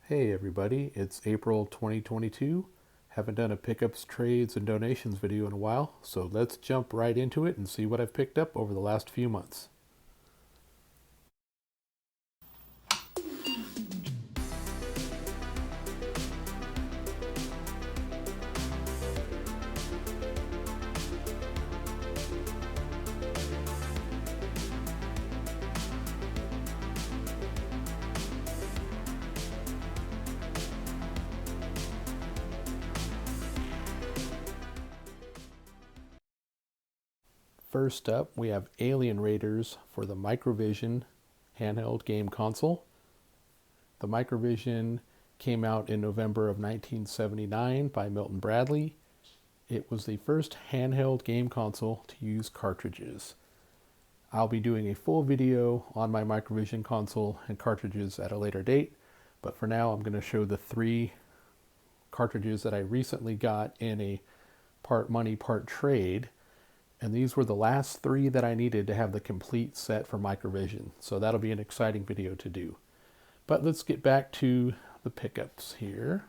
Hey everybody, it's April 2022. Haven't done a pickups, trades, and donations video in a while, so let's jump right into it and see what I've picked up over the last few months. First up, we have Alien Raiders for the Microvision handheld game console. The Microvision came out in November of 1979 by Milton Bradley. It was the first handheld game console to use cartridges. I'll be doing a full video on my Microvision console and cartridges at a later date, but for now I'm going to show the 3 cartridges that I recently got in a part money, part trade. And these were the last 3 that I needed to have the complete set for Microvision. So that'll be an exciting video to do. But let's get back to the pickups here.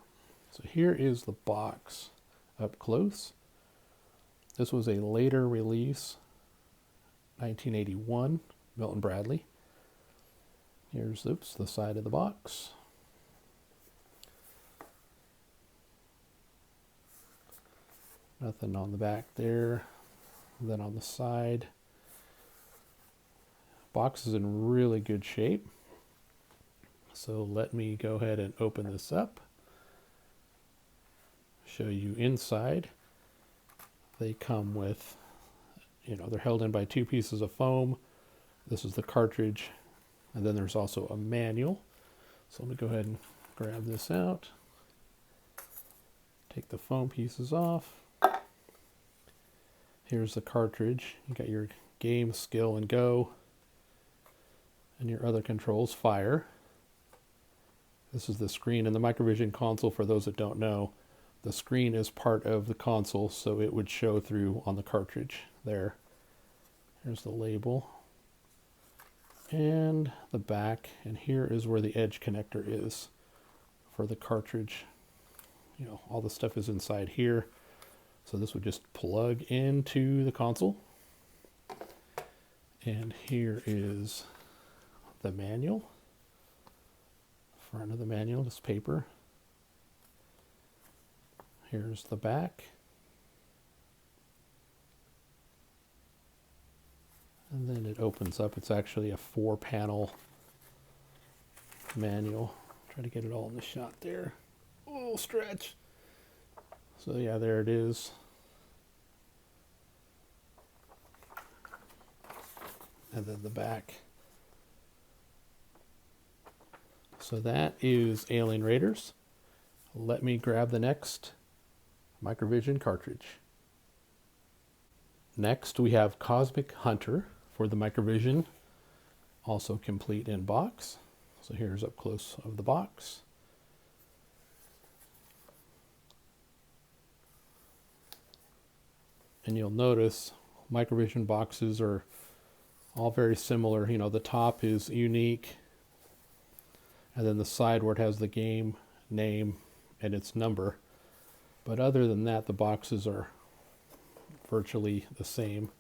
So here is the box up close. This was a later release, 1981, Milton Bradley. Here's, the side of the box. Nothing on the back there. Then on the side, box is in really good shape. So let me go ahead and open this up. Show you inside. They come with, they're held in by 2 pieces of foam. This is the cartridge, and then there's also a manual. So let me go ahead and grab this out. Take the foam pieces off. Here's the cartridge. You got your game, skill, and go. And your other controls, fire. This is the screen in the Microvision console. For those that don't know, the screen is part of the console, so it would show through on the cartridge there. Here's the label. And the back. And here is where the edge connector is for the cartridge. All the stuff is inside here. So this would just plug into the console. And here is the manual. Front of the manual, this paper. Here's the back. And then it opens up. It's actually a 4-panel manual. Try to get it all in the shot there. Oh, stretch. So yeah, there it is. And then the back. So that is Alien Raiders. Let me grab the next Microvision cartridge. Next we have Cosmic Hunter for the Microvision, also complete in box. So here's up close of the box. And you'll notice Microvision boxes are all very similar. The top is unique, and then the side where it has the game name and its number. But other than that, the boxes are virtually the same.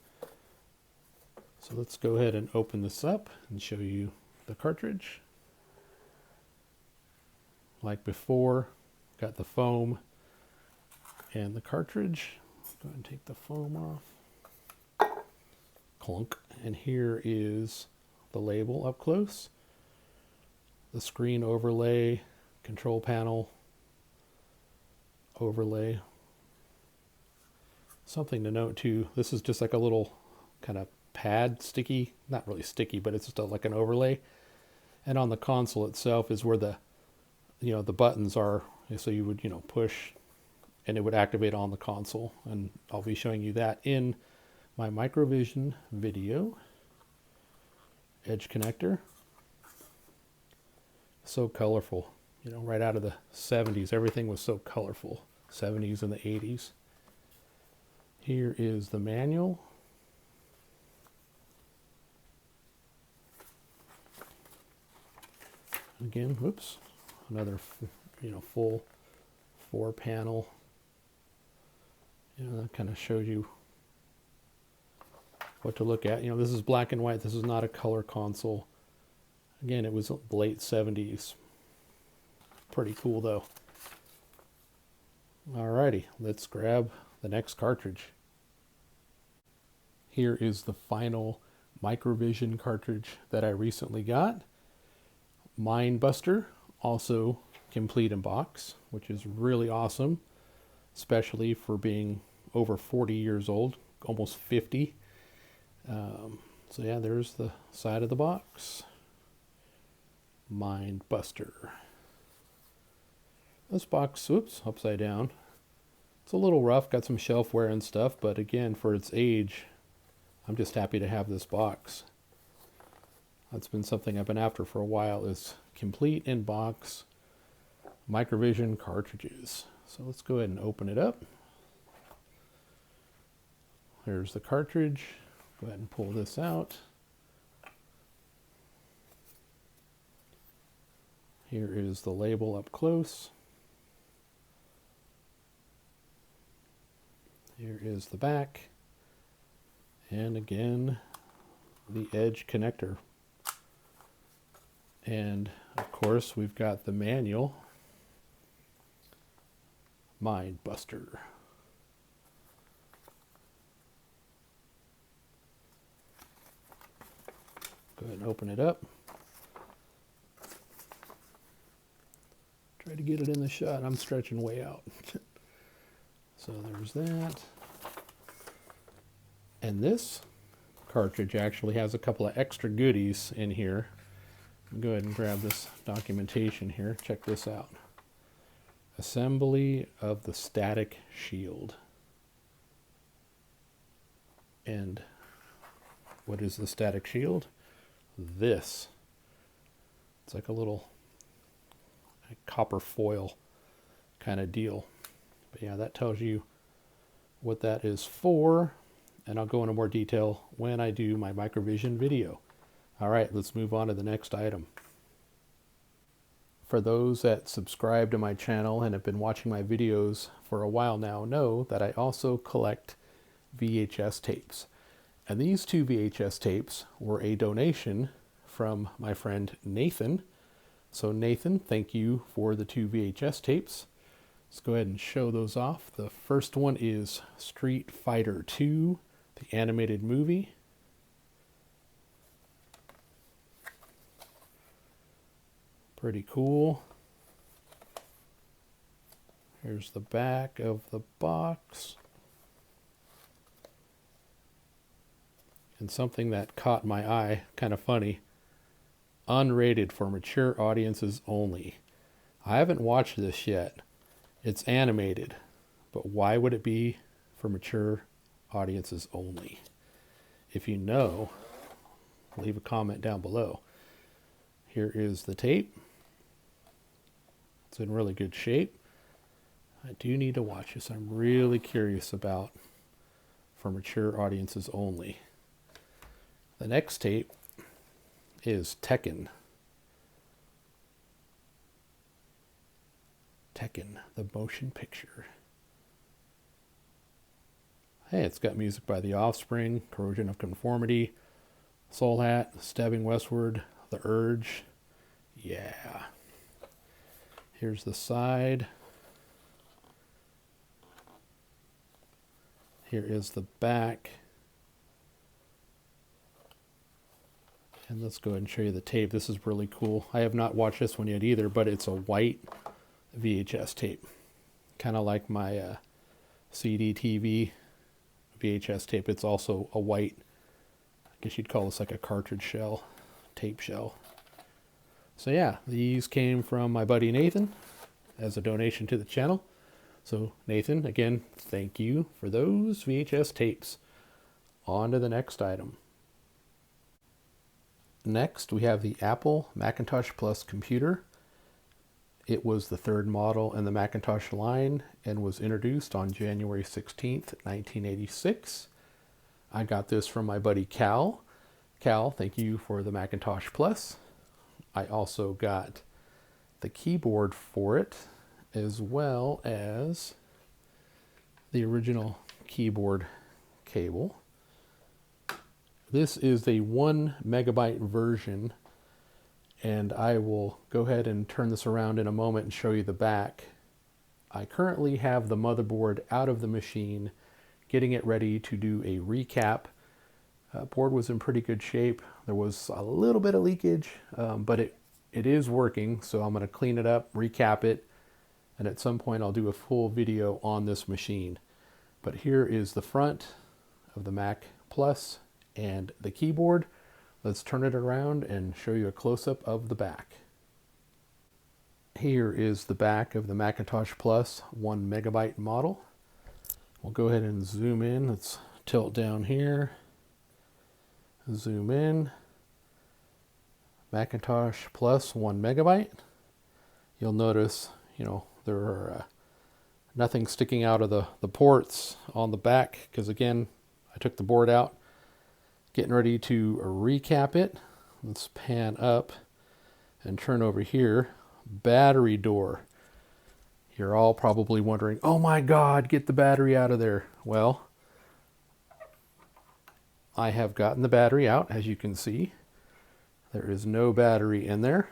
So let's go ahead and open this up and show you the cartridge. Like before, got the foam and the cartridge. Go ahead and take the foam off. Clunk. And here is the label up close. The screen overlay, control panel overlay. Something to note too, this is just like a little kind of pad, sticky, not really sticky, but it's just like an overlay. And on the console itself is where the buttons are. So you would push and it would activate on the console, and I'll be showing you that in my Microvision video. Edge connector, so colorful, right out of the 70s. Everything was so colorful, 70s and the 80s. Here is the manual. Again, whoops, another, full 4-panel. That kind of shows you what to look at. This is black and white. This is not a color console. Again, it was late 70s. Pretty cool though. Alrighty, let's grab the next cartridge. Here is the final Microvision cartridge that I recently got. Mindbuster, also complete in box, which is really awesome, especially for being over 40 years old, almost 50. So yeah, there's the side of the box. Mindbuster. This box, whoops, upside down. It's a little rough, got some shelf wear and stuff, but again, for its age, I'm just happy to have this box. That's been something I've been after for a while, is complete in box Microvision cartridges. So let's go ahead and open it up. There's the cartridge. Go ahead and pull this out. Here is the label up close. Here is the back. And again, the edge connector. And of course, we've got the manual. Mindbuster. Go ahead and open it up. Try to get it in the shot. I'm stretching way out. So there's that. And this cartridge actually has a couple of extra goodies in here. Go ahead and grab this documentation here. Check this out. Assembly of the static shield. And what is the static shield? This. It's like a little copper foil kind of deal. But yeah, that tells you what that is for. And I'll go into more detail when I do my Microvision video. All right, let's move on to the next item. For those that subscribe to my channel and have been watching my videos for a while now know that I also collect VHS tapes. And these 2 VHS tapes were a donation from my friend Nathan. So Nathan, thank you for the 2 VHS tapes. Let's go ahead and show those off. The first one is Street Fighter II, the animated movie. Pretty cool. Here's the back of the box. And something that caught my eye, kind of funny, unrated for mature audiences only. I haven't watched this yet. It's animated, but why would it be for mature audiences only? If you know, leave a comment down below. Here is the tape. It's in really good shape. I do need to watch this. I'm really curious about for mature audiences only. The next tape is Tekken. Tekken, the motion picture. Hey, it's got music by The Offspring, Corrosion of Conformity, Soul Hat, Stabbing Westward, The Urge. Yeah. Here's the side. Here is the back. And let's go ahead and show you the tape. This is really cool. I have not watched this one yet either, but it's a white VHS tape. Kind of like my CD TV VHS tape. It's also a white, I guess you'd call this like a cartridge shell, tape shell. So yeah, these came from my buddy Nathan as a donation to the channel. So Nathan, again, thank you for those VHS tapes. On to the next item. Next, we have the Apple Macintosh Plus computer. It was the 3rd model in the Macintosh line and was introduced on January 16th, 1986. I got this from my buddy Cal. Cal, thank you for the Macintosh Plus. I also got the keyboard for it, as well as the original keyboard cable. This is a 1 megabyte version, and I will go ahead and turn this around in a moment and show you the back. I currently have the motherboard out of the machine, getting it ready to do a recap. Board was in pretty good shape. There was a little bit of leakage, but it is working, so I'm going to clean it up, recap it, and at some point I'll do a full video on this machine. But here is the front of the Mac Plus and the keyboard. Let's turn it around and show you a close-up of the back. Here is the back of the Macintosh Plus 1 megabyte model. We'll go ahead and zoom in. Let's tilt down here. Zoom in. Macintosh Plus 1 megabyte. You'll notice, there are nothing sticking out of the ports on the back, because again, I took the board out. Getting ready to recap it. Let's pan up and turn over here. Battery door. You're all probably wondering, oh my God, get the battery out of there. Well, I have gotten the battery out, as you can see. There is no battery in there.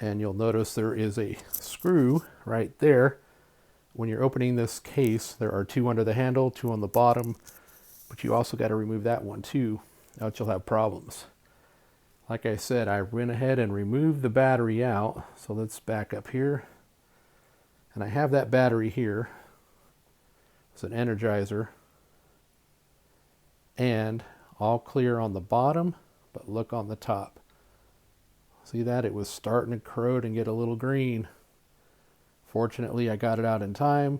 And you'll notice there is a screw right there. When you're opening this case, there are 2 under the handle, 2 on the bottom, but you also got to remove that one too, else you'll have problems. Like I said, I went ahead and removed the battery out, so let's back up here. And I have that battery here. It's an Energizer. And all clear on the bottom, but look on the top. See that? It was starting to corrode and get a little green. Fortunately, I got it out in time,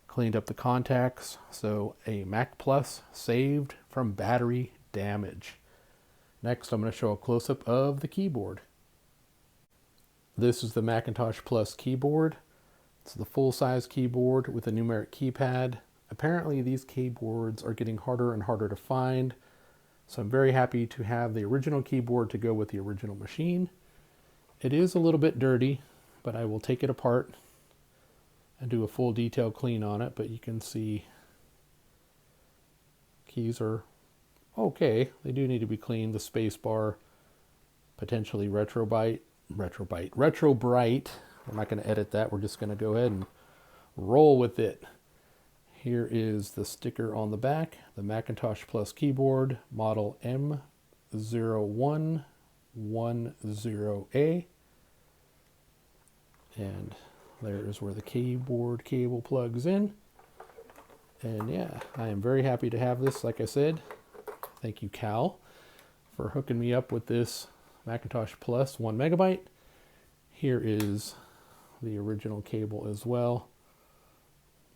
cleaned up the contacts, so a Mac Plus saved from battery damage. Next, I'm going to show a close-up of the keyboard. This is the Macintosh Plus keyboard. It's the full-size keyboard with a numeric keypad. Apparently, these keyboards are getting harder and harder to find, so I'm very happy to have the original keyboard to go with the original machine. It is a little bit dirty, but I will take it apart and do a full detail clean on it, but you can see keys are okay. They do need to be cleaned. The space bar, potentially retro bright. We're not going to edit that. We're just going to go ahead and roll with it. Here is the sticker on the back, the Macintosh Plus keyboard, model M0110A. And there is where the keyboard cable plugs in. And yeah, I am very happy to have this, like I said. Thank you, Cal, for hooking me up with this Macintosh Plus 1 megabyte. Here is the original cable as well.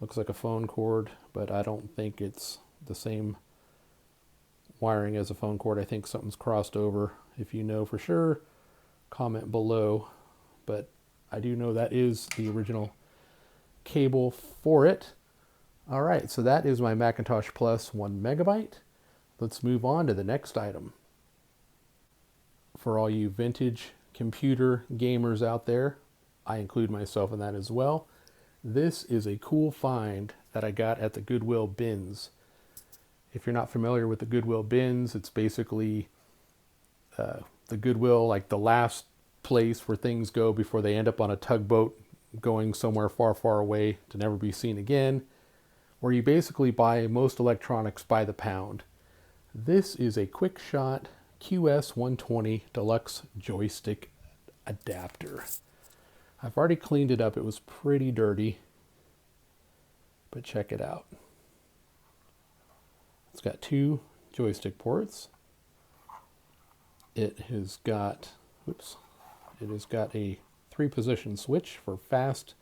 Looks like a phone cord, but I don't think it's the same wiring as a phone cord. I think something's crossed over. If you know for sure, comment below. But I do know that is the original cable for it. All right, so that is my Macintosh Plus 1 megabyte. Let's move on to the next item. For all you vintage computer gamers out there, I include myself in that as well. This is a cool find that I got at the Goodwill bins. If you're not familiar with the Goodwill bins, it's basically the Goodwill, like the last place where things go before they end up on a tugboat going somewhere far, far away to never be seen again, where you basically buy most electronics by the pound. This is a QuickShot QS-120 Deluxe joystick adapter. I've already cleaned it up. It was pretty dirty, but check it out. It's got 2 joystick ports. It has got a 3-position switch for fast,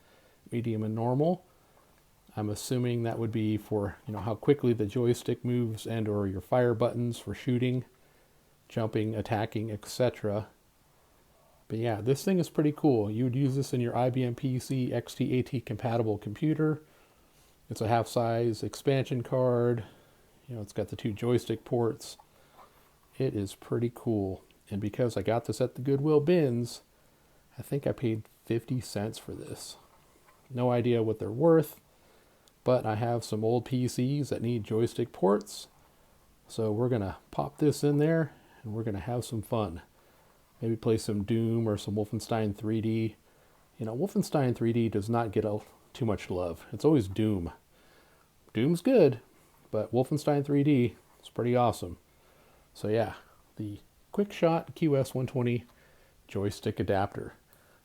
medium, and normal. I'm assuming that would be for, how quickly the joystick moves and or your fire buttons for shooting, jumping, attacking, etc. But yeah, this thing is pretty cool. You would use this in your IBM PC XT-AT compatible computer. It's a half-size expansion card. It's got the 2 joystick ports. It is pretty cool. And because I got this at the Goodwill bins, I think I paid 50 cents for this. No idea what they're worth, but I have some old PCs that need joystick ports. So we're going to pop this in there and we're going to have some fun. Maybe play some Doom or some Wolfenstein 3D. You know, Wolfenstein 3D does not get too much love. It's always Doom. Doom's good, but Wolfenstein 3D is pretty awesome. So yeah, the QuickShot QS-120 joystick adapter.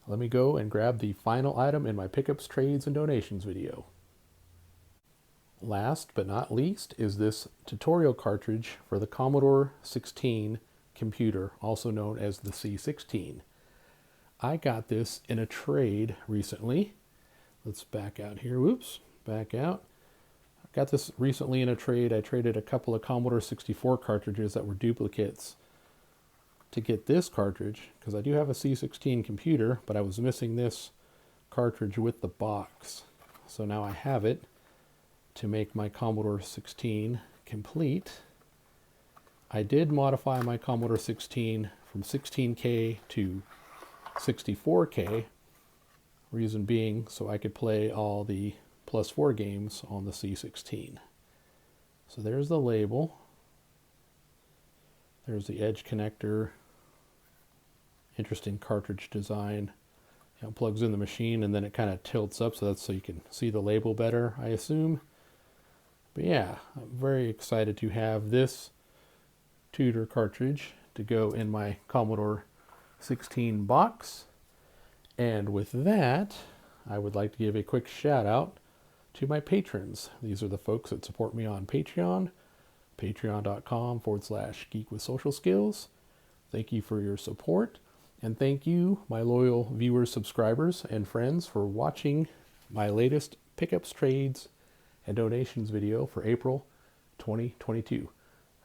Let me go and grab the final item in my pickups, trades, and donations video. Last but not least is this tutorial cartridge for the Commodore 16 computer, also known as the C16. I got this in a trade recently. Let's back out here. Whoops, back out. I got this recently in a trade. I traded a couple of Commodore 64 cartridges that were duplicates to get this cartridge, because I do have a C16 computer, but I was missing this cartridge with the box. So now I have it to make my Commodore 16 complete. I did modify my Commodore 16 from 16K to 64K, reason being so I could play all the +4 games on the C16. So there's the label. There's the edge connector. Interesting cartridge design. You know, it plugs in the machine and then it kind of tilts up so that's so you can see the label better, I assume. But yeah, I'm very excited to have this Tudor cartridge to go in my Commodore 16 box. And with that, I would like to give a quick shout out to my patrons. These are the folks that support me on Patreon, patreon.com/geekwithsocialskills. Thank you for your support. And thank you, my loyal viewers, subscribers, and friends for watching my latest pickups, trades, and donations video for April 2022.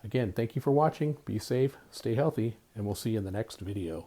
Again, thank you for watching. Be safe, stay healthy, and we'll see you in the next video.